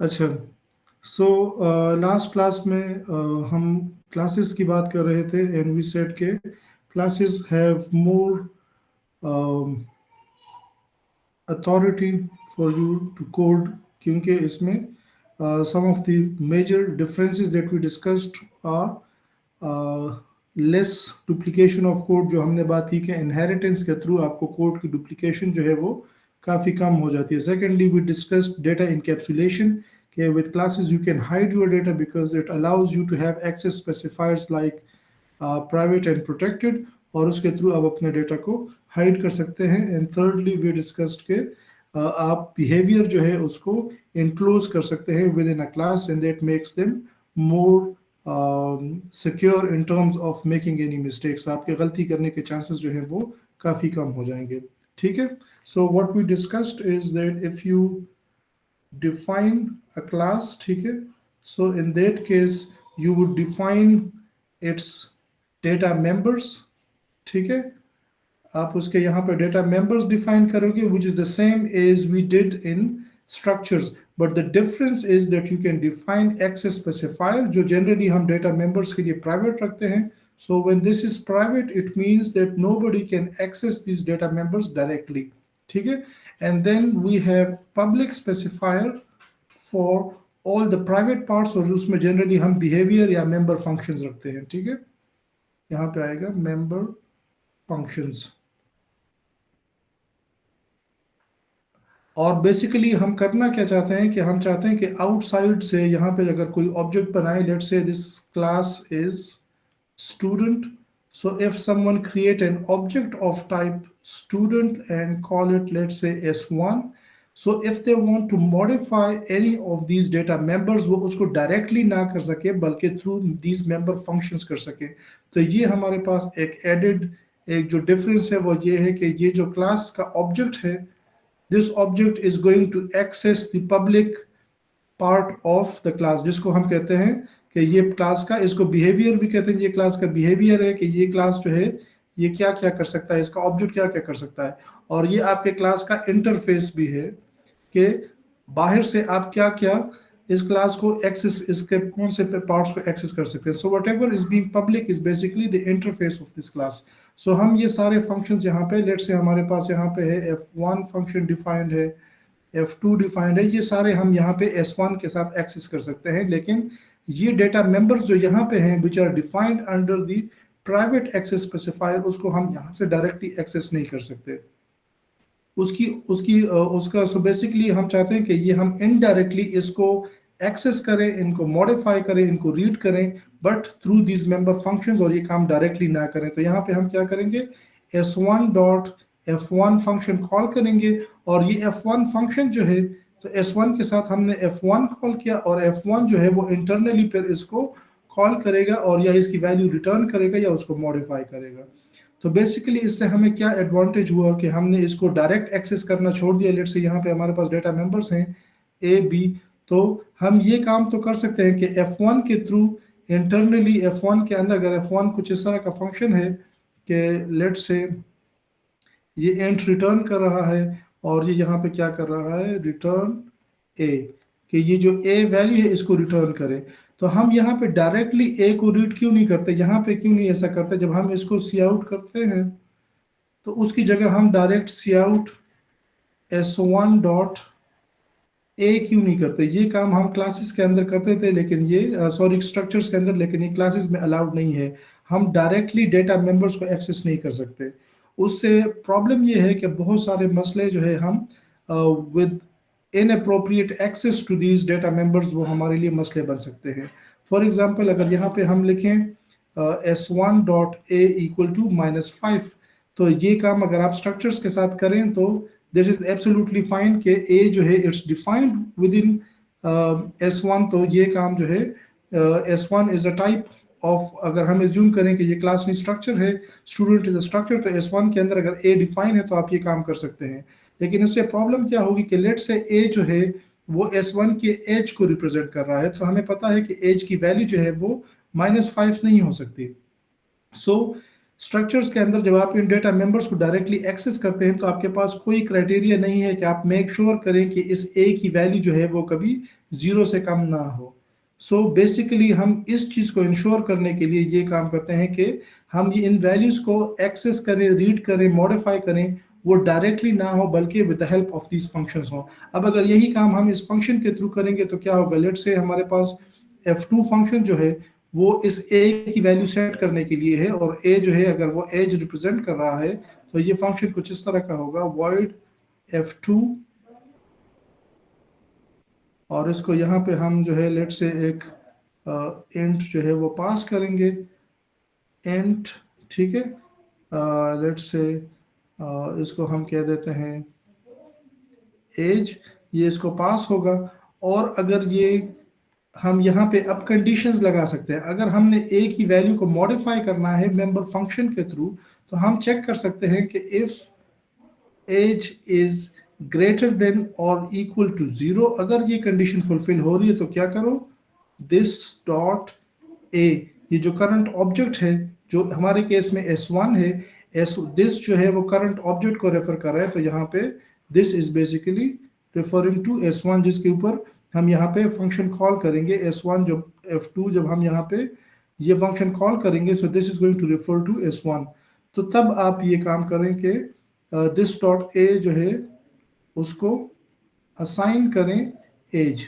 अच्छा, so last class में हम क्लासेस की बात कर रहे थे एंड वी सेड के classes have more authority for you to code, क्योंकि इसमें some of the major differences that we discussed are less duplication of code. जो हमने बात की कि इनहेरिटेंस के थ्रू आपको कोड की डुप्लीकेशन जो है वो काफ़ी कम हो जाती है। Secondly we discussed data encapsulation के with classes you can hide your data because it allows you to have access specifiers like private and protected, और उसके थ्रू आप अपने डेटा को हाइड कर सकते हैं। एंड थर्डली वी डिस्कस्ड के आप बिहेवियर जो है उसको इनक्लोज कर सकते हैं with in a class and that makes them more secure in terms of making any mistakes. आपके गलती करने के चांसेस जो है वो काफ़ी कम हो जाएंगे। ठीक है, so what we discussed is that if you define a class, ठीक है, so in that case you would define its data members, ठीक है, आप उसके यहाँ पर डेटा मेंबर्स डिफाइन करोगे which is the same as we did in structures, but the difference is that you can define access specifier जो generally हम data members के लिए प्राइवेट रखते हैं। So when this is private it means that nobody can access this data members directly, ठीक है। And then we have public specifier for all the private parts, और उसमें जनरली हम बिहेवियर या मेंबर फंक्शंस रखते हैं, ठीक है। यहाँ पे आएगा मेंबर फंक्शंस, और बेसिकली हम करना क्या चाहते हैं कि हम चाहते हैं कि आउटसाइड से यहाँ पे अगर कोई ऑब्जेक्ट बनाए, let's say this class is student, so if someone create an object of type student and call it, let's say, s1, so if they want to modify any of these data members वो उसको directly ना कर सके बल्कि through these member functions कर सके। तो ये हमारे पास एक added एक जो difference है वो ये है कि ये जो class का object है, this object is going to access the public part of the class, जिसको हम कहते हैं कि ये क्लास का, इसको बिहेवियर भी कहते हैं। ये क्लास का बिहेवियर है कि ये क्लास जो है ये क्या क्या कर सकता है, इसका ऑब्जेक्ट क्या क्या कर सकता है। और ये आपके क्लास का इंटरफेस भी है कि बाहर से आप क्या क्या इस क्लास को एक्सेस, इसके कौन से पार्ट्स को एक्सेस कर सकते हैं। So whatever is being public is basically the interface of this class. So हम ये सारे फंक्शंस यहाँ पे, लेट्स से हमारे पास यहाँ पे है f1 फंक्शन डिफाइंड है, f2 डिफाइंड है, ये सारे हम यहाँ पे s1 के साथ एक्सेस कर सकते हैं। लेकिन ये डेटा मेंबर्स जो यहाँ पे हैं which are defined under the private access specifier, उसको हम यहाँ से डायरेक्टली एक्सेस नहीं कर सकते। उसकी उसकी उसका सो बेसिकली हम चाहते हैं कि ये हम इनडायरेक्टली इसको एक्सेस करें, इनको मॉडिफाई करें, इनको रीड करें, but through these member functions, और ये काम डायरेक्टली ना करें। तो यहाँ पे हम क्या करेंगे, s1 dot f1 function call करेंगे, और ये f1 फंक्शन जो है, तो s1 के साथ हमने f1 कॉल किया, और f1 जो है वो इंटरनली फिर इसको कॉल करेगा और या इसकी वैल्यू रिटर्न करेगा या उसको मॉडिफाई करेगा। तो बेसिकली इससे हमें क्या एडवांटेज हुआ कि हमने इसको डायरेक्ट एक्सेस करना छोड़ दिया। लेट्स से यहाँ पे हमारे पास डेटा मेंबर्स हैं ए बी, तो हम ये काम तो कर सकते हैं कि F1 के थ्रू इंटरनली F1 के अंदर अगर F1 कुछ इस तरह का फंक्शन है कि लेट्स से ये एंट रिटर्न कर रहा है, और ये यहाँ पे क्या कर रहा है, रिटर्न ए, कि ये जो ए वैल्यू है इसको रिटर्न करें। तो हम यहाँ पे डायरेक्टली ए को रीड क्यों नहीं करते, यहाँ पे क्यों नहीं ऐसा करते। जब हम इसको सी आउट करते हैं तो उसकी जगह हम direct cout s1 dot a क्यों नहीं करते। ये काम हम क्लासेस के अंदर करते थे, लेकिन ये सॉरी स्ट्रक्चर्स के अंदर, लेकिन ये क्लासेस में अलाउड नहीं है। हम डायरेक्टली डेटा मेंबर्स को एक्सेस नहीं कर सकते। उससे प्रॉब्लम ये है कि बहुत सारे मसले जो है हम with inappropriate access to these data members वो हमारे लिए मसले बन सकते हैं। फॉर एग्जांपल अगर यहाँ पे हम लिखें s1 dot A equal to -5, तो ये काम अगर आप स्ट्रक्चर्स के साथ करें तो दिस इज एब्सोल्युटली फाइन कि ए जो है it's defined with in s1, तो ये काम जो है s1 is a type of, अगर हम एज्यूम करें कि ये क्लास नहीं स्ट्रक्चर है, स्टूडेंट इज अ स्ट्रक्चर, तो s1 के अंदर अगर a डिफाइन है तो आप ये काम कर सकते हैं। लेकिन इससे प्रॉब्लम क्या होगी कि लेट से a जो है वो s1 के एज को रिप्रेजेंट कर रहा है, तो हमें पता है कि एज की वैल्यू जो है वो -5 नहीं हो सकती। सो स्ट्रक्चर्स के अंदर जब आप इन डेटा मेंबर्स को डायरेक्टली एक्सेस करते हैं तो आपके पास कोई क्राइटेरिया नहीं है कि आप मेक श्योर करें कि इस ए की वैल्यू जो है वो कभी 0 से कम ना हो। सो बेसिकली हम इस चीज़ को इंश्योर करने के लिए ये काम करते हैं कि हम ये इन वैल्यूज़ को एक्सेस करें, रीड करें, मॉडिफाई करें, वो डायरेक्टली ना हो बल्कि with the help of these functions हो। अब अगर यही काम हम इस फंक्शन के थ्रू करेंगे तो क्या होगा, लेट्स से हमारे पास F2 फंक्शन जो है वो इस ए की वैल्यू सेट करने के लिए है, और ए जो है अगर वो एज रिप्रेजेंट कर रहा है तो ये फंक्शन कुछ इस तरह का होगा, void F2, और इसको यहाँ पे हम जो है लेट से एक इंट जो है वो पास करेंगे, इंट, ठीक है। लेट से इसको हम कह देते हैं एज, ये इसको पास होगा। और अगर ये हम यहाँ पे अब कंडीशंस लगा सकते हैं, अगर हमने ए की वैल्यू को मॉडिफाई करना है मेंबर फंक्शन के थ्रू तो हम चेक कर सकते हैं कि if age is greater than और इक्वल टू 0, अगर ये कंडीशन फुलफिल हो रही है तो क्या करो, दिस डॉट ए, ये जो करंट ऑब्जेक्ट है जो हमारे केस में S1 है, एस दिस जो है वो करंट ऑब्जेक्ट को रेफर कर रहा है, तो यहाँ पे this is basically referring to S1 जिसके ऊपर हम यहाँ पे फंक्शन कॉल करेंगे S1, जो F2 जब हम यहाँ पे ये फंक्शन कॉल करेंगे so this is going to refer to S1। तो तब आप ये काम करें कि दिस डॉट ए जो है उसको असाइन करें एज।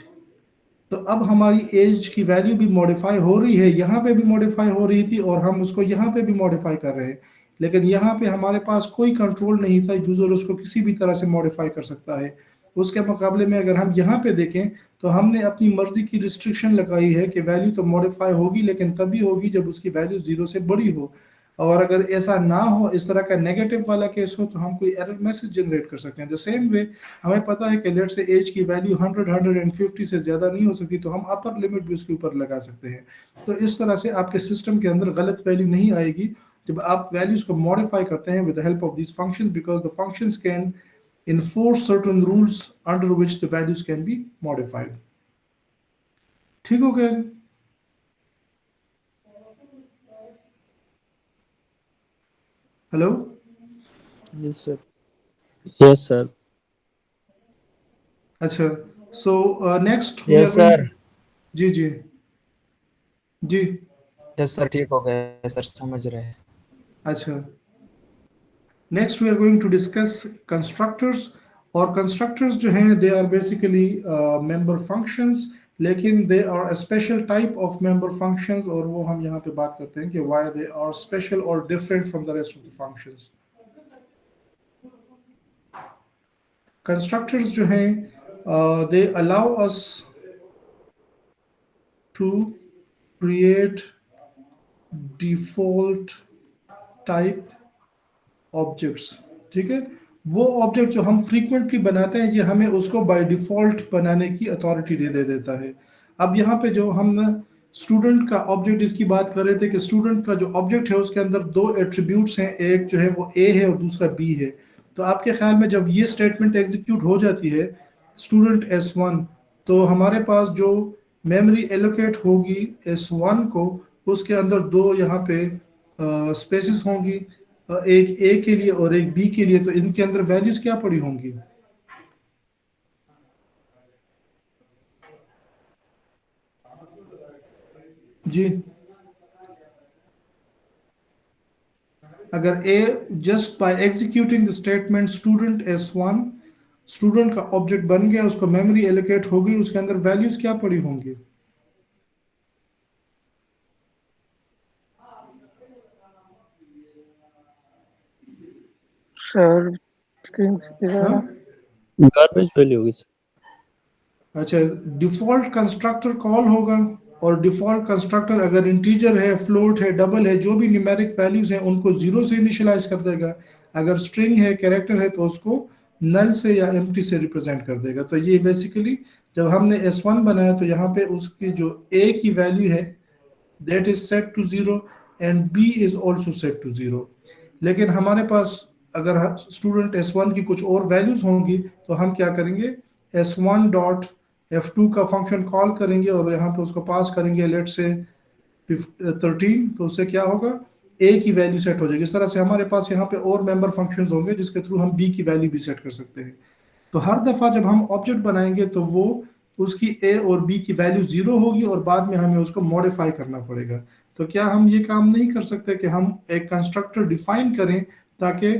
तो अब हमारी एज की वैल्यू भी मॉडिफाई हो रही है, यहाँ पे भी मॉडिफाई हो रही थी और हम उसको यहाँ पे भी मॉडिफाई कर रहे हैं, लेकिन यहाँ पे हमारे पास कोई कंट्रोल नहीं था, यूजर उसको किसी भी तरह से मॉडिफाई कर सकता है। उसके मुकाबले में अगर हम यहाँ पे देखें तो हमने अपनी मर्जी की रिस्ट्रिक्शन लगाई है कि वैल्यू तो मॉडिफाई होगी लेकिन तभी होगी जब उसकी वैल्यू 0 से बड़ी हो, और अगर ऐसा ना हो, इस तरह का नेगेटिव वाला केस हो, तो हम कोई एरर मैसेज जनरेट कर सकते हैं। द सेम वे हमें पता है कि लेट से एज की वैल्यू 100 150 से ज़्यादा नहीं हो सकती, तो हम अपर लिमिट भी उसके ऊपर लगा सकते हैं। तो इस तरह से आपके सिस्टम के अंदर गलत वैल्यू नहीं आएगी जब आप वैल्यूज को मॉडिफाई करते हैं with the help of this functions, because the functions can enforce certain rules under which the values can be modified। ठीक हो गया? Hello? Yes, sir. Yes, sir. अच्छा, so next we are yes going, sir. जी जी जी, yes sir, ठीक हो गया सर, समझ रहे हैं। अच्छा, next we are going to discuss constructors. और कंस्ट्रक्टर्स जो हैं they are basically member functions, लेकिन they are a special type of member functions, और वो हम यहाँ पे बात करते हैं कि व्हाई दे आर स्पेशल और different from the rest of the functions. Constructors जो हैं they allow us to create default type objects, ठीक है। वो ऑब्जेक्ट जो हम फ्रीक्वेंटली बनाते हैं ये हमें उसको बाय डिफॉल्ट बनाने की अथॉरिटी दे देता है। अब यहाँ पे जो हम स्टूडेंट का ऑब्जेक्ट इसकी बात कर रहे थे कि स्टूडेंट का जो ऑब्जेक्ट है उसके अंदर दो एट्रीब्यूट्स हैं, एक जो है वो ए है और दूसरा बी है। तो आपके ख्याल में जब ये स्टेटमेंट एग्जीक्यूट हो जाती है स्टूडेंट S1, तो हमारे पास जो मेमोरी एलोकेट होगी S1 को, उसके अंदर दो यहाँ पे स्पेसेस होंगी, एक ए के लिए और एक बी के लिए, तो इनके अंदर वैल्यूज क्या पड़ी होंगी? जी, अगर a just by executing the statement student S1, student का ऑब्जेक्ट बन गया, उसको मेमोरी एलोकेट हो गई, उसके अंदर वैल्यूज क्या पड़ी होंगी? सर स्क्रीन हाँ, गार्बेज वैल्यू होगी सर। अच्छा, डिफॉल्ट कंस्ट्रक्टर कॉल होगा, और डिफॉल्ट कंस्ट्रक्टर अगर इंटीजर है, फ्लोट है, डबल है, जो भी न्यूमेरिक वैल्यूज हैं उनको 0 से इनिशियलाइज कर देगा, अगर स्ट्रिंग है, कैरेक्टर है, तो उसको नल से या एम्प्टी से रिप्रेजेंट कर देगा। तो ये बेसिकली जब हमने S1 बनाया तो यहाँ पे उसकी जो a की वैल्यू है that is set to 0 and b is also set to 0। लेकिन हमारे पास अगर स्टूडेंट S1 की कुछ और वैल्यूज होंगी तो हम क्या करेंगे, S1 डॉट F2 का फंक्शन कॉल करेंगे और यहाँ पे उसको पास करेंगे लेट से 13, तो उससे क्या होगा, ए की वैल्यू सेट हो जाएगी। इस तरह से हमारे पास यहाँ पे और मेंबर फंक्शंस होंगे जिसके थ्रू हम बी की वैल्यू भी सेट कर सकते हैं। तो हर दफा जब हम ऑब्जेक्ट बनाएंगे तो वो उसकी ए और बी की वैल्यू 0 होगी और बाद में हमें उसको मॉडिफाई करना पड़ेगा। तो क्या हम ये काम नहीं कर सकते कि हम एक कंस्ट्रक्टर डिफाइन करें ताकि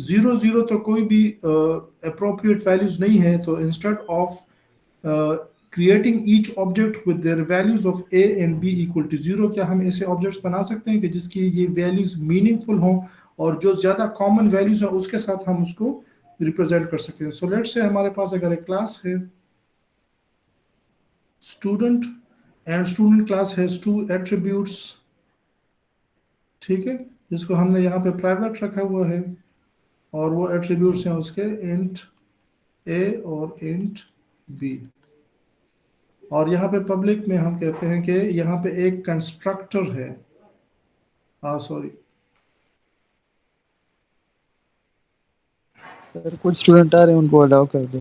0 तो कोई भी अप्रोप्रिएट वैल्यूज नहीं है, तो instead of creating each object with their values of a and b equal to 0, क्या हम ऐसे ऑब्जेक्ट्स बना सकते हैं कि जिसकी ये वैल्यूज मीनिंगफुल हों और जो ज्यादा कॉमन वैल्यूज हैं उसके साथ हम उसको रिप्रेजेंट कर सकते हैं। सो लेट्स से हमारे पास अगर एक क्लास है student and student class has 2 attributes, ठीक है, जिसको हमने यहाँ पे प्राइवेट रखा हुआ है और वो एट्रीब्यूट्स हैं उसके इंट a और इंट b। और यहाँ पे पब्लिक में हम कहते हैं कि यहाँ पे एक कंस्ट्रक्टर है, सॉरी सर कुछ स्टूडेंट आ रहे हैं, उनको अलाउ कर दो।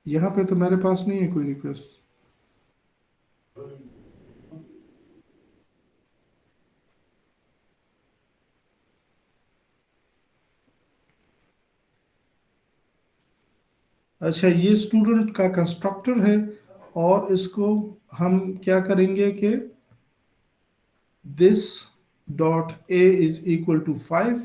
यहाँ पे तो मेरे पास नहीं है कोई रिक्वेस्ट। अच्छा, ये स्टूडेंट का कंस्ट्रक्टर है और इसको हम क्या करेंगे कि this dot a is equal to 5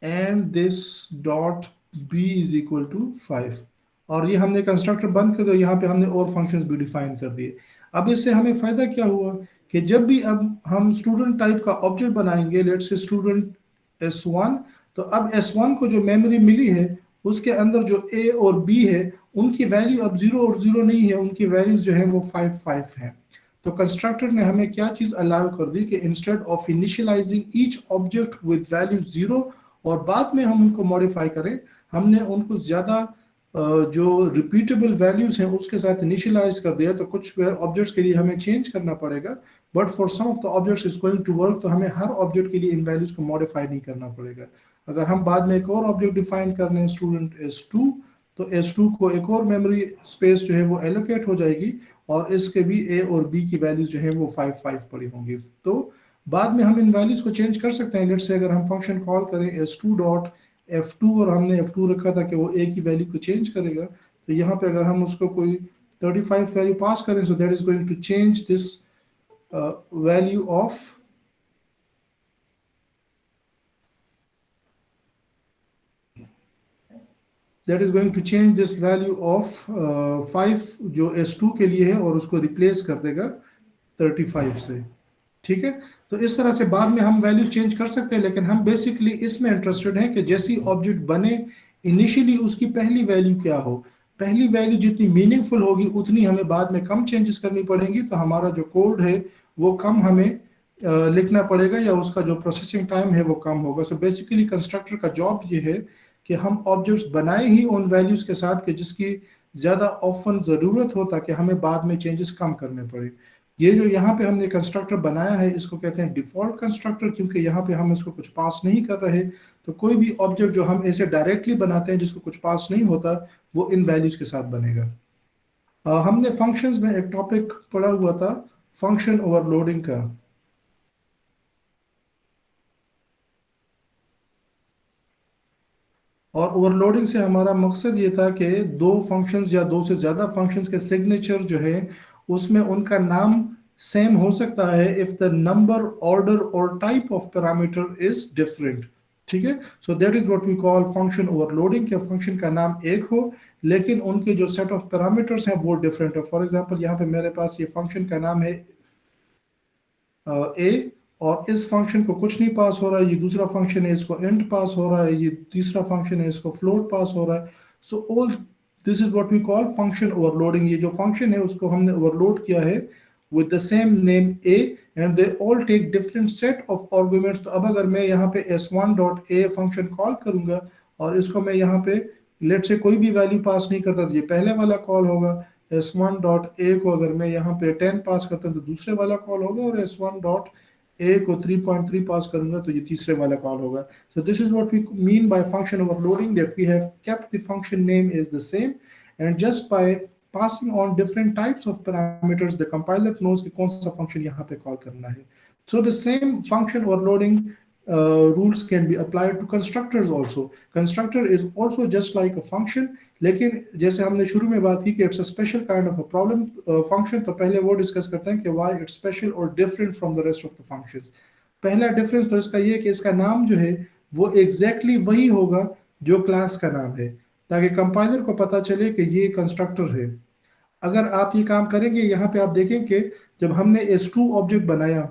and this dot b is equal to 5, और ये हमने कंस्ट्रक्टर बंद कर दिया। यहाँ पे हमने और फंक्शंस भी डिफाइन कर दिए। अब इससे हमें फायदा क्या हुआ कि जब भी अब हम स्टूडेंट टाइप का ऑब्जेक्ट बनाएंगे, लेट्स से स्टूडेंट s1, तो अब s1 को जो मेमोरी मिली है उसके अंदर जो a और b है उनकी वैल्यू अब 0 और 0 नहीं है, उनकी वैल्यूज जो है वो 5 5 है। तो कंस्ट्रक्टर ने हमें क्या चीज अलाउ कर दी कि instead of initialising each object with value 0 और बाद में हम उनको मॉडिफाई करें, हमने उनको ज्यादा जो रिपीटेबल वैल्यूज हैं उसके साथ इनिशियलाइज कर दिया। तो कुछ ऑब्जेक्ट्स के लिए हमें चेंज करना पड़ेगा, but for some of the objects is going to work, तो हमें हर ऑब्जेक्ट के लिए इन वैल्यूज को मॉडिफाई नहीं करना पड़ेगा। अगर हम बाद में एक और ऑब्जेक्ट डिफाइन कर रहे हैं स्टूडेंट s2, तो s2 को एक और मेमोरी स्पेस जो है वो एलोकेट हो जाएगी और इसके भी a और b की वैल्यूज जो है वो 5 5 पड़ी होंगी। तो बाद में हम इन वैल्यूज को चेंज कर सकते हैं। लेट्स से अगर हम फंक्शन कॉल करें s2 डॉट f2 और हमने f2 रखा था कि वो a की वैल्यू को चेंज करेगा, तो यहाँ पे अगर हम उसको कोई 35 वैल्यू पास करें, so that is going to change this value of that is going to change this value of 5 जो s2 के लिए है और उसको रिप्लेस कर देगा 35 से, ठीक है। तो इस तरह से बाद में हम वैल्यूज चेंज कर सकते हैं, लेकिन हम बेसिकली इसमें इंटरेस्टेड हैं कि जैसी ऑब्जेक्ट बने इनिशियली उसकी पहली वैल्यू क्या हो। पहली वैल्यू जितनी मीनिंगफुल होगी उतनी हमें बाद में कम चेंजेस करनी पड़ेंगी, तो हमारा जो कोड है वो कम हमें लिखना पड़ेगा या उसका जो प्रोसेसिंग टाइम है वो कम होगा। सो बेसिकली कंस्ट्रक्टर का जॉब ये है कि हम ऑब्जेक्ट्स बनाए ही उन वैल्यूज के साथ कि जिसकी ज्यादा ऑफन जरूरत हो ताकि हमें बाद में चेंजेस कम करने पड़े। ये जो यहाँ पे हमने कंस्ट्रक्टर बनाया है इसको कहते हैं डिफॉल्ट कंस्ट्रक्टर, क्योंकि यहाँ पे हम इसको कुछ पास नहीं कर रहे। तो कोई भी ऑब्जेक्ट जो हम ऐसे डायरेक्टली बनाते हैं जिसको कुछ पास नहीं होता वो इन वैल्यूज के साथ बनेगा। हमने फंक्शंस में एक टॉपिक पढ़ा हुआ था फंक्शन ओवरलोडिंग का। और ओवरलोडिंग से हमारा मकसद ये था कि दो फंक्शंस या दो से ज़्यादा फंक्शंस के सिग्नेचर जो है उसमें उनका नाम सेम हो सकता है इफ द नंबर, ऑर्डर और type of parameter is different, ठीक है। So that is what we call function overloading, के फंक्शन का नाम एक हो लेकिन उनके जो सेट ऑफ पैरामीटर्स हैं वो डिफरेंट है। फॉर एग्जांपल यहाँ पे मेरे पास ये फंक्शन का नाम है ए और इस फंक्शन को कुछ नहीं पास हो रहा है, ये दूसरा फंक्शन है इसको इंट पास हो रहा है, ये तीसरा फंक्शन है इसको फ्लोट पास हो रहा है। So all this is what we call function overloading. ये जो फंक्शन है उसको हमने ओवरलोड किया है with the same name a and they all take different set of arguments। तो अब अगर मैं यहाँ पे s1.a फंक्शन कॉल करूंगा और इसको मैं यहाँ पे लेट से कोई भी वैल्यू पास नहीं करता तो ये पहले वाला कॉल होगा। s1.a को अगर मैं यहाँ पे 10 पास करता तो दूसरे वाला कॉल होगा और s1.a को 3.3 पास करूंगा तो ये तीसरे वाला कॉल होगा। So this is what we mean by function overloading, that we have kept the function name is the same and just by passing on different types of parameters, the compiler knows कि कौन सा function यहाँ पे call करना है. So the same function overloading rules can be applied to constructors also. Constructor is also just like a function, लेकिन जैसे हमने शुरू में बात की कि it's a special kind of a problem function, तो पहले वो डिस्कस करते हैं कि why it's special or different from the rest of the functions. पहला डिफरेंस तो इसका ये कि इसका नाम जो है वो एग्जैक्टली वही होगा जो क्लास का नाम है, ताकि कंपाइलर को पता चले कि ये कंस्ट्रक्टर है. अगर आप ये काम करेंगे, यहाँ पे आप देखें कि जब हमने S2 ऑब्जेक्ट बनाया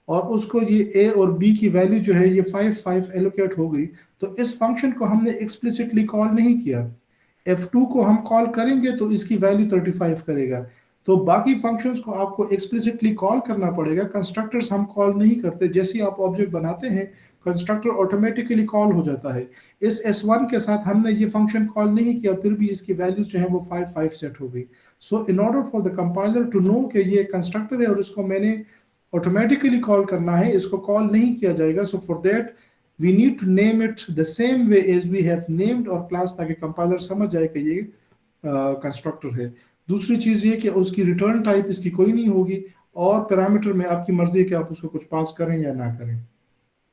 और उसको ये A और B की वैल्यू जो है ये 5 एलोकेट हो गई, तो इस फंक्शन को हमने एक्सप्लिसिटली कॉल नहीं किया. F2 को हम कॉल करेंगे तो इसकी वैल्यू 35 करेगा. तो बाकी फंक्शंस को आपको एक्सप्लिसिटली कॉल करना पड़ेगा. कंस्ट्रक्टर्स हम कॉल नहीं करते. जैसे ही आप ऑब्जेक्ट बनाते हैं, कंस्ट्रक्टर ऑटोमेटिकली कॉल हो जाता है. इस S1 के साथ हमने ये फंक्शन कॉल नहीं किया, फिर भी इसकी वैल्यूज जो है वो 5 सेट हो गई. So in order for the compiler to know कि ये कंस्ट्रक्टर है और इसको मैंने ऑटोमेटिकली कॉल करना है, इसको कॉल नहीं किया जाएगा. So for that we need to name it the same way as we have named our class, ताकि कंपाइलर समझ जाए कि ये कंस्ट्रक्टर है. दूसरी चीज ये कि उसकी रिटर्न टाइप इसकी कोई नहीं होगी और पैरामीटर में आपकी मर्जी है कि आप उसको कुछ पास करें या ना करें.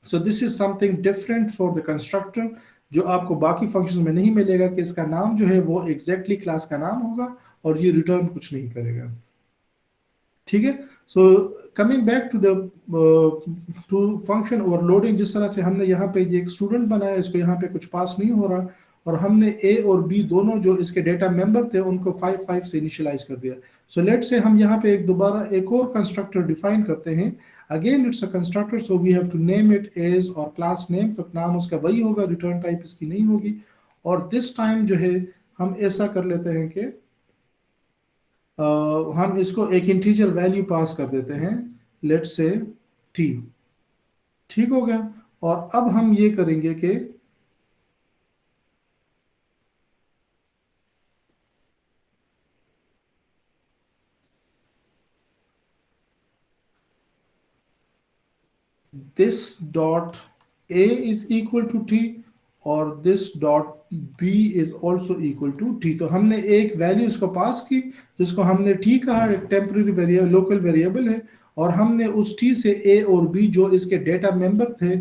सो this is something different for the constructor, जो आपको बाकी फंक्शन में नहीं मिलेगा कि इसका नाम जो है वो एग्जैक्टली क्लास का नाम होगा और ये रिटर्न कुछ नहीं करेगा. ठीक है. So coming back to the two function overloading, जिस तरह से हमने यहाँ पे ये एक स्टूडेंट बनाया, इसको यहाँ पे कुछ पास नहीं हो रहा और हमने A और B दोनों जो इसके डेटा मेंबर थे उनको 5 से इनिशियलाइज कर दिया. सो लेट्स से हम यहाँ पे दोबारा एक और कंस्ट्रक्टर डिफाइन करते हैं. Again it's a constructor, so we have to name it as our class name, तो नाम उसका वही होगा, रिटर्न टाइप इसकी नहीं होगी. और दिस टाइम जो है हम ऐसा कर लेते हैं कि हम इसको एक इंटीजर वैल्यू पास कर देते हैं, लेट्स से t. ठीक हो गया. और अब हम ये करेंगे कि this dot a is equal to t और this dot b is also equal to t. तो हमने एक वैल्यू इसको पास की जिसको हमने t कहा, एक टेम्पररी वेरिएबल, लोकल वेरिएबल है, और हमने उस t से a और b जो इसके डेटा मेंबर थे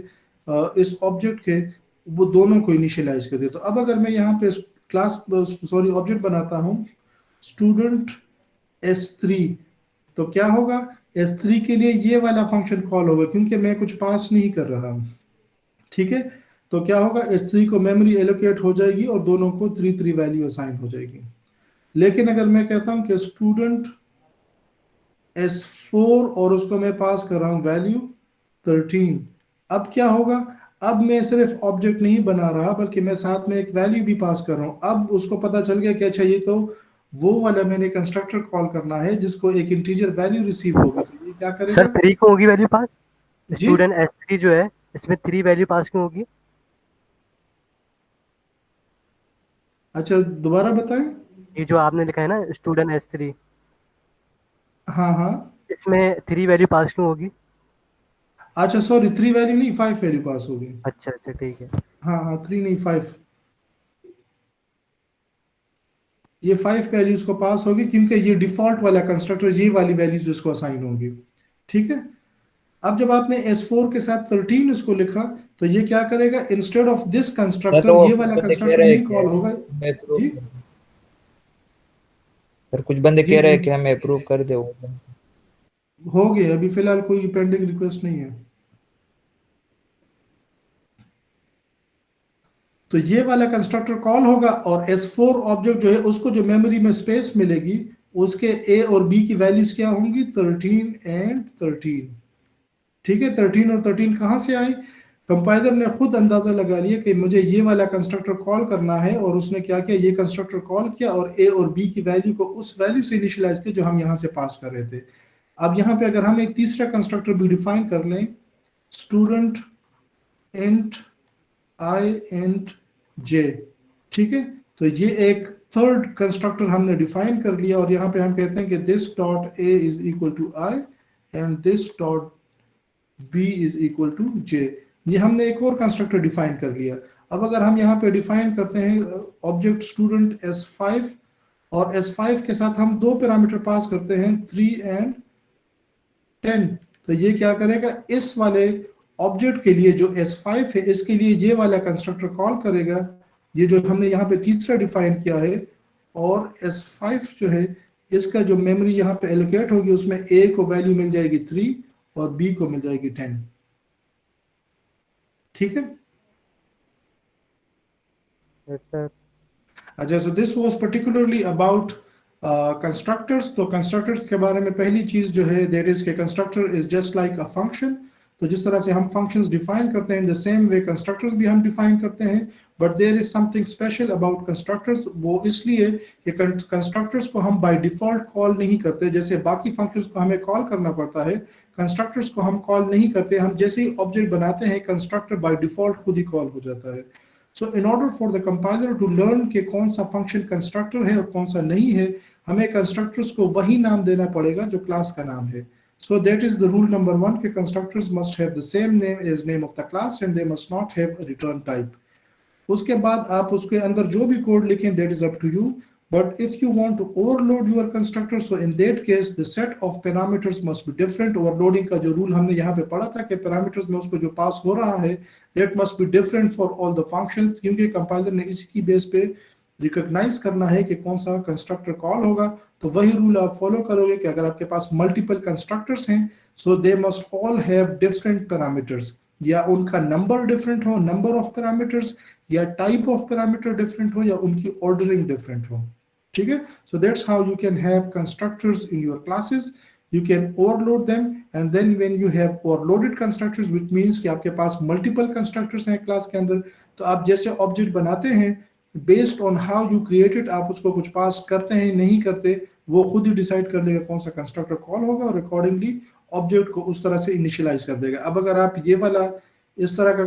इस ऑब्जेक्ट के, वो दोनों को इनिशियलाइज कर दिया. तो अब अगर मैं यहाँ पे क्लास ऑब्जेक्ट बनाता हूँ स्टूडेंट S3, तो क्या होगा, S3 के लिए ये वाला फंक्शन कॉल होगा क्योंकि मैं कुछ पास नहीं कर रहा हूँ. ठीक है. तो क्या होगा, S3 को मेमोरी एलोकेट हो जाएगी और दोनों को 3 वैल्यू असाइन हो जाएगी. लेकिन अगर मैं कहता हूं कि स्टूडेंट S4 और उसको मैं पास कर रहा हूं वैल्यू 13, अब क्या होगा, अब मैं सिर्फ ऑब्जेक्ट नहीं बना रहा बल्कि मैं साथ में एक वैल्यू भी पास कर रहा हूं. अब उसको पता चल गया कि अच्छा ये तो वो वाला मैंने कंस्ट्रक्टर कॉल करना है जिसको एक इंटीजर वैल्यू रिसीव होगी. तो ये क्या करेगा सर 3 को होगी वैल्यू पास. जी? स्टूडेंट S3 जो है इसमें 3 वैल्यू पास क्यों होगी? अच्छा दोबारा बताएं. ये जो आपने लिखा है ना स्टूडेंट S3, हाँ हाँ, इसमें 3 वैल्यू पास क्यों होगी? अच्छा सॉरी, 3 वैल्यू नहीं 5 वैल्यू पास होगी. अच्छा अच्छा ठीक है. हाँ हाँ, 3 नहीं 5, ये 5 वैल्यूज को पास होगी क्योंकि ये डिफॉल्ट वाला कंस्ट्रक्टर ये वाली वैल्यूज इसको असाइन होंगी. ठीक है. अब जब आपने S4 के साथ 13 इसको लिखा तो ये क्या करेगा, इंस्टेड ऑफ दिस कंस्ट्रक्टर ये वाला कंस्ट्रक्टर नहीं कॉल होगा. जी सर कुछ बंदे कह रहे हैं कि हमें अप्रूव कर दे. हो गया, अभी फिलहाल कोई पेंडिंग रिक्वेस्ट नहीं है. तो ये वाला कंस्ट्रक्टर कॉल होगा और S4 ऑब्जेक्ट जो है उसको जो मेमोरी में स्पेस मिलेगी उसके A और B की वैल्यूज क्या होंगी, 13 एंड 13. ठीक है. 13 और 13 कहां से आई, कंपाइलर ने खुद अंदाजा लगा लिया कि मुझे ये वाला कंस्ट्रक्टर कॉल करना है और उसने क्या किया, ये कंस्ट्रक्टर कॉल किया और A और B की वैल्यू को उस वैल्यू से इनिशियलाइज किया जो हम यहाँ से पास कर रहे थे. अब यहाँ पे अगर हम एक तीसरा कंस्ट्रक्टर भी डिफाइन कर लें, student int I int j, ठीक है, तो ये एक थर्ड कंस्ट्रक्टर हमने डिफाइन कर लिया और यहाँ पे हम कहते हैं कि this dot a is equal to I and this dot b is equal to j. ये हमने एक और कंस्ट्रक्टर डिफाइन कर लिया. अब अगर हम यहाँ पे डिफाइन करते हैं ऑब्जेक्ट स्टूडेंट S5, और S5 के साथ हम दो पैरामीटर पास करते हैं 3 एंड 10। तो ये क्या करेगा, इस वाले ऑब्जेक्ट के लिए जो S5 है इसके लिए ये वाला कंस्ट्रक्टर कॉल करेगा, ये जो हमने यहाँ पे तीसरा डिफाइन किया है। और S5 जो है इसका जो मेमोरी यहाँ पे एलोकेट होगी उसमें A को वैल्यू मिल जाएगी 3 और B को मिल जाएगी 10। ठीक है। Yes sir. अच्छा, so this was particularly about constructors. तो कंस्ट्रक्टर्स के बारे में पहली चीज जो है दैट इज के constructor is just like a function. तो जिस तरह से हम फंक्शंस डिफाइन करते हैं in the same way constructors भी हम डिफाइन करते हैं, but there is something special about constructors. वो इसलिए कि कंस्ट्रक्टर्स को हम बाय डिफॉल्ट कॉल नहीं करते, जैसे बाकी फंक्शंस को हमें कॉल करना पड़ता है, कंस्ट्रक्टर्स को हम कॉल नहीं करते। हम जैसे ही ऑब्जेक्ट बनाते हैं कंस्ट्रक्टर बाय डिफॉल्ट खुद ही कॉल हो जाता है। So in order for the compiler to learn के कौन सा फंक्शन कंस्ट्रक्टर है और कौन सा नहीं है, हमें कंस्ट्रक्टर्स को वही नाम देना पड़ेगा जो क्लास का नाम है। So that is the rule number 1 कि constructors must have the same name as name of the class and they must not have a return type. उसके बाद आप उसके अंदर जो भी कोड लिखें that is up to you, but if you want to overload your constructor, so in that case the set of parameters must be different. overloading का जो रूल हमने यहाँ पे पढ़ा था कि parameters में उसको जो पास हो रहा है that must be different for all the functions, क्योंकि कंपाइलर ने इसी की बेस पे रिकॉग्नाइज करना है कि कौन सा कंस्ट्रक्टर कॉल होगा। तो वही रूल आप फॉलो करोगे कि अगर आपके पास मल्टीपल कंस्ट्रक्टर्स हैं so they must all have different parameters, या उनका नंबर डिफरेंट हो, नंबर ऑफ पैरामीटर्स, या टाइप ऑफ पैरामीटर डिफरेंट हो, या उनकी ऑर्डरिंग डिफरेंट हो। ठीक है। So that's how you can have constructors in your classes. You can overload them, and then when you have overloaded constructors, which means कि आपके पास multiple constructors हैं class के अंदर, तो आप जैसे ऑब्जेक्ट बनाते हैं based on how you created, आप उसको कुछ पास करते हैं नहीं करते, वो खुद ही डिसाइड कर लेगा कौन सा कंस्ट्रक्टर कॉल होगा और अकॉर्डिंगली ऑब्जेक्ट को उस तरह से इनिशियलाइज कर देगा। अब अगर आप ये वाला इस तरह का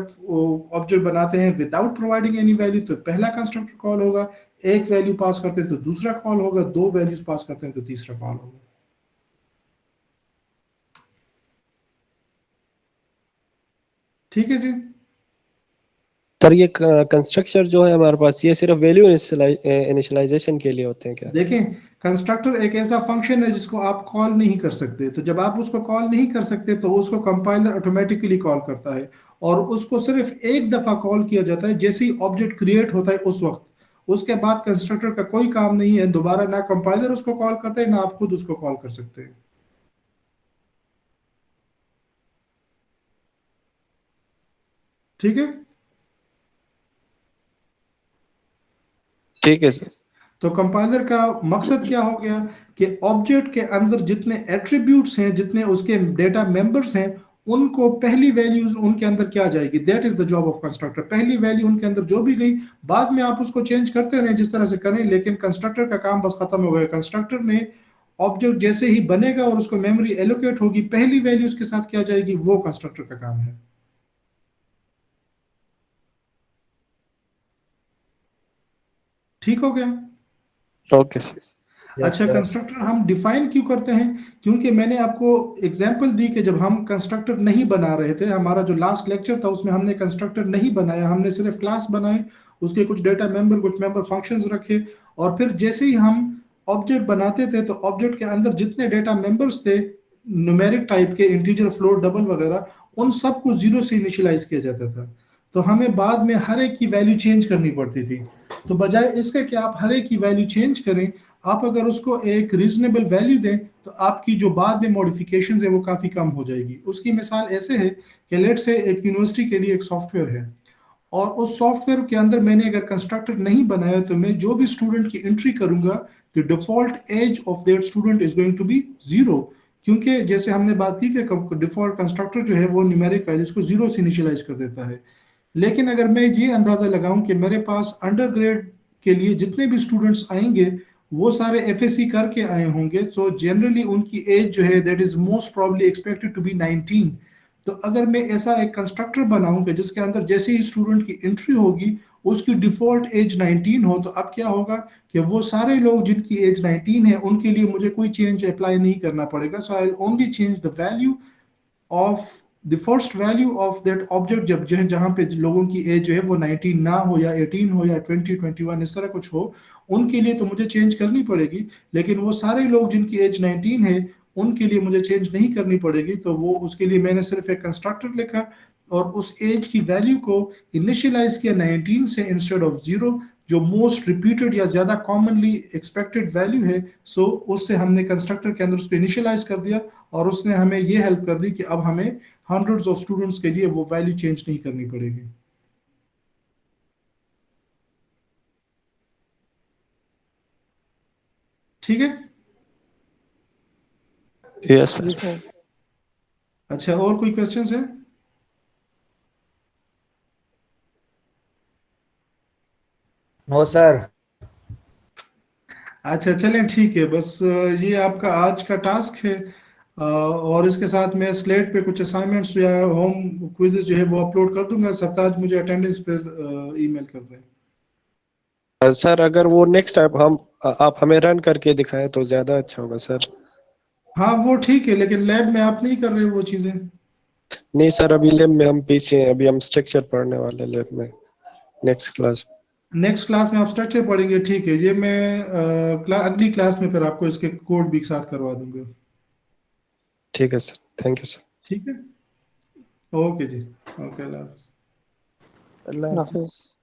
ऑब्जेक्ट बनाते हैं विदाउट प्रोवाइडिंग एनी वैल्यू, तो पहला कंस्ट्रक्टर कॉल होगा, एक वैल्यू पास करते हैं तो दूसरा कॉल होगा, दो वैल्यूज पास करते हैं तो तीसरा कॉल होगा। ठीक है जी। सर ये कंस्ट्रक्टर जो है हमारे पास ये सिर्फ वैल्यू इनिशियलाइजेशन के लिए होते हैं क्या? देखें, कंस्ट्रक्टर एक ऐसा फंक्शन है जिसको आप कॉल नहीं कर सकते, तो जब आप उसको कॉल नहीं कर सकते तो उसको कंपाइलर ऑटोमेटिकली कॉल करता है, और उसको सिर्फ एक दफा कॉल किया जाता है जैसे ही ऑब्जेक्ट क्रिएट होता है उस वक्त। उसके बाद कंस्ट्रक्टर का कोई काम नहीं है, दोबारा ना कंपाइलर उसको कॉल करता है ना आप खुद उसको कॉल कर सकते हैं। ठीक है। ठीक है सर। तो कंपाइलर का मकसद क्या हो गया कि ऑब्जेक्ट के अंदर जितने एट्रीब्यूट्स हैं, जितने उसके डेटा मेंबर्स हैं, उनको पहली वैल्यूज उनके अंदर क्या जाएगी, that is the job of constructor. पहली वैल्यू उनके अंदर जो भी गई, बाद में आप उसको चेंज करते रहें जिस तरह से करें, लेकिन कंस्ट्रक्टर का काम बस खत्म हो गया। कंस्ट्रक्टर ने ऑब्जेक्ट जैसे ही बनेगा और उसको मेमोरी एलोकेट होगी, पहली वैल्यू उसके साथ क्या जाएगी, वो कंस्ट्रक्टर का काम है। ठीक हो गया। Okay sir. अच्छा, कंस्ट्रक्टर हम डिफाइन क्यों करते हैं, क्योंकि मैंने आपको एग्जांपल दी कि जब हम कंस्ट्रक्टर नहीं बना रहे थे, हमारा जो लास्ट लेक्चर था उसमें हमने कंस्ट्रक्टर नहीं बनाया, हमने सिर्फ क्लास बनाए, उसके कुछ डेटा मेंबर, कुछ मेंबर फंक्शंस रखे, और फिर जैसे ही हम ऑब्जेक्ट बनाते थे तो ऑब्जेक्ट के अंदर जितने डेटा मेंबर्स थे न्यूमेरिक टाइप के, इंटीजर, फ्लोट, डबल वगैरह, उन सबको जीरो से इनिशियलाइज किया जाता था। तो हमें बाद में हर एक की वैल्यू चेंज करनी पड़ती थी। तो बजाय इसके कि आप हर एक की वैल्यू चेंज करें, आप अगर उसको एक रीजनेबल वैल्यू दें तो आपकी जो बाद में मॉडिफिकेशन है वो काफ़ी कम हो जाएगी। उसकी मिसाल ऐसे है कि लेट से एक यूनिवर्सिटी के लिए एक सॉफ्टवेयर है, और उस सॉफ्टवेयर के अंदर मैंने अगर कंस्ट्रक्टर नहीं बनाया तो मैं जो भी स्टूडेंट की एंट्री करूंगा, the default age of that student is going to be 0, क्योंकि जैसे हमने बात की कि डिफॉल्ट कंस्ट्रक्टर जो है वो न्यूमेरिक वैल्यूज को 0 से इनिशियलाइज कर देता है। लेकिन अगर मैं ये अंदाजा लगाऊं कि मेरे पास अंडर ग्रेड के लिए जितने भी स्टूडेंट्स आएंगे वो सारे एफएससी करके आए होंगे, तो जनरली उनकी एज जो है that is most probably expected to be 19। तो अगर मैं ऐसा एक कंस्ट्रक्टर बनाऊं कि जिसके अंदर जैसे ही स्टूडेंट की एंट्री होगी उसकी डिफॉल्ट एज 19 हो, तो अब क्या होगा कि वो सारे लोग जिनकी एज 19 है उनके लिए मुझे कोई चेंज अप्लाई नहीं करना पड़ेगा। So I will only change the value of the first value of that object जब जहाँ पे लोगों की एज जो है वो 19 ना हो या 18 हो या 20 21 इस तरह कुछ हो, उनके लिए तो मुझे चेंज करनी पड़ेगी। लेकिन वो सारे लोग जिनकी एज 19 है उनके लिए मुझे चेंज नहीं करनी पड़ेगी। तो वो उसके लिए मैंने सिर्फ एक कंस्ट्रक्टर लिखा और उस एज की वैल्यू को इनिशियलाइज किया 19 से इंस्टेड ऑफ 0, जो मोस्ट रिपीटेड या ज्यादा कॉमनली एक्सपेक्टेड वैल्यू है। सो उससे हमने कंस्ट्रक्टर के अंदर उसको इनिशियलाइज कर दिया और उसने हमें ये हेल्प कर दी कि अब हमें हंड्रेड्स ऑफ स्टूडेंट्स के लिए वो वैल्यू चेंज नहीं करनी पड़ेगी। ठीक है। यस जी सर। सर। अच्छा, और कोई क्वेश्चंस है? No sir. अच्छा चलें, ठीक है। बस ये आपका आज का टास्क है। और इसके साथ मैं स्लेट पे कुछ असाइनमेंट्स या होम क्विजेज जो है वो अपलोड कर दूंगा। सरताज मुझे अटेंडेंस पर ईमेल कर दें। सर अगर वो नेक्स्ट टाइम आप हमें रन करके दिखाएं तो ज्यादा अच्छा होगा सर। हाँ वो ठीक है, लेकिन लैब में आप नहीं कर रहे हो वो चीज़ें। नहीं सर, अभी लैब में हम पीछे हैं, अभी हम स्ट्रक्चर पढ़ने वाले लैब में नेक्स्ट क्लास। नेक्स्ट क्लास में आप स्ट्रक्चर पढ़ेंगे, ठीक है। ये मैं अगली क्लास में फिर आपको इसके कोड भी साथ करवा दूंगा। ठीक है सर, थैंक यू सर। ठीक है, ओके जी, ओके, अल्लाह हाफ़िज़। अल्लाह अल्लाह हाफ़िज़। हाफिज।